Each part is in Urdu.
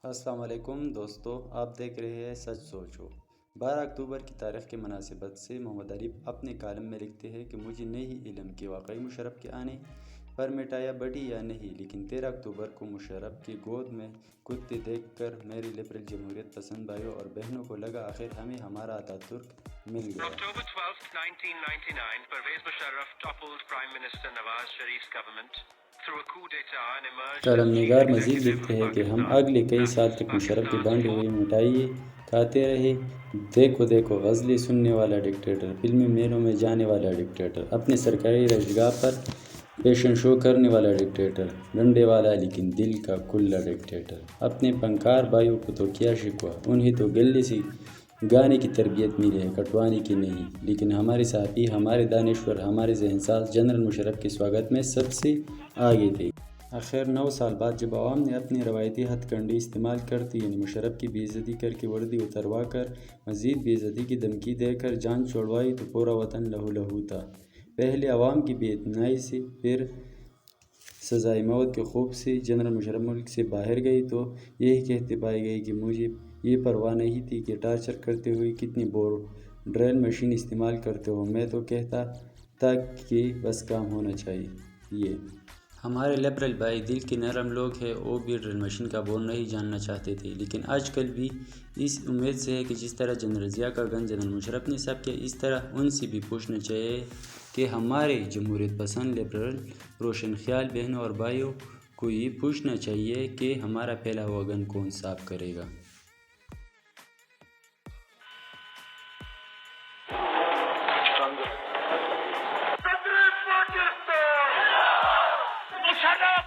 السلام علیکم دوستو، آپ دیکھ رہے ہیں سچ سوچو۔ 12 اکتوبر کی تاریخ کی مناسبت سے محمد عارف اپنے کالم میں لکھتے ہیں کہ مجھے نہیں علم کہ واقعی مشرف کے آنے پر مٹایا بڑھی یا نہیں، لیکن 13 اکتوبر کو مشرف کی گود میں کتے دیکھ کر میری لبرل جمہوریت پسند بھائیوں اور بہنوں کو لگا آخر ہمیں ہمارا آتا ترک مل گیا۔ October 12, 1999, Pervez Musharraf toppled Prime Minister Nawaz Sharif's government through a coup d'etat and emerged column as chief نگار مزید executive لکھتے of ہیں کہ ہم Pakistan. اگلے کئی سال تک مشرف کی بانٹی ہوئی مٹھائی کھاتے رہے۔ دیکھو دیکھو غزلیں سننے والا ڈکٹیٹر، فلمی میلوں میں جانے والا ڈکٹیٹر، اپنے سرکاری رہائشگاہ پر فیشن شو کرنے والا ڈکٹیٹر، ڈنڈے والا لیکن دل کا کھلا ڈکٹیٹر۔ اپنے فنکار بھائیوں کو تو کیا شکوہ، انہیں تو گلے سے گانے کی تربیت ملی ہے، کٹوانے کی نہیں۔ لیکن ہمارے صحافی، ہمارے دانشور، ہمارے ذہن ساز جنرل مشرف کے سواگت میں سب سے آگے تھے۔ آخر 9 سال بعد جب عوام نے اپنے روایتی ہتھ کنڈے استعمال کرتے یعنی مشرف کی بے عزتی کر کے وردی اتروا کر مزید بے عزتی کی دھمکی دے کر جان چھڑوائی تو پورا وطن لہو لہو تھا۔ پہلے عوام کی بے اطمینانی سے، پھر سزائے موت کے خوف سے جنرل مشرف ملک سے باہر گئے تو یہی کہتے پائے گئے کہ مجھے یہ پرواہ نہیں تھی کہ ٹارچر کرتے ہوئے کتنی ڈرل مشین استعمال کرتے ہو، میں تو کہتا تھا کہ بس کام ہونا چاہیے۔ ہمارے لبرل بھائی دل کے نرم لوگ ہیں، وہ بھی ڈرل مشین کا بول نہیں جاننا چاہتے تھے، لیکن آج کل بھی اس امید سے ہے کہ جس طرح جنرل ضیاء کا گن جنرل مشرف نے سب کیا، اس طرح ان سے بھی پوچھنا چاہیے کہ ہمارے جمہوریت پسند لبرل روشن خیال بہنوں اور بھائیوں کو یہ پوچھنا چاہیے کہ ہمارا پھیلا ہوا گن کون صاف کرے گا۔ Musharraf,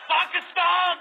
Pakistan!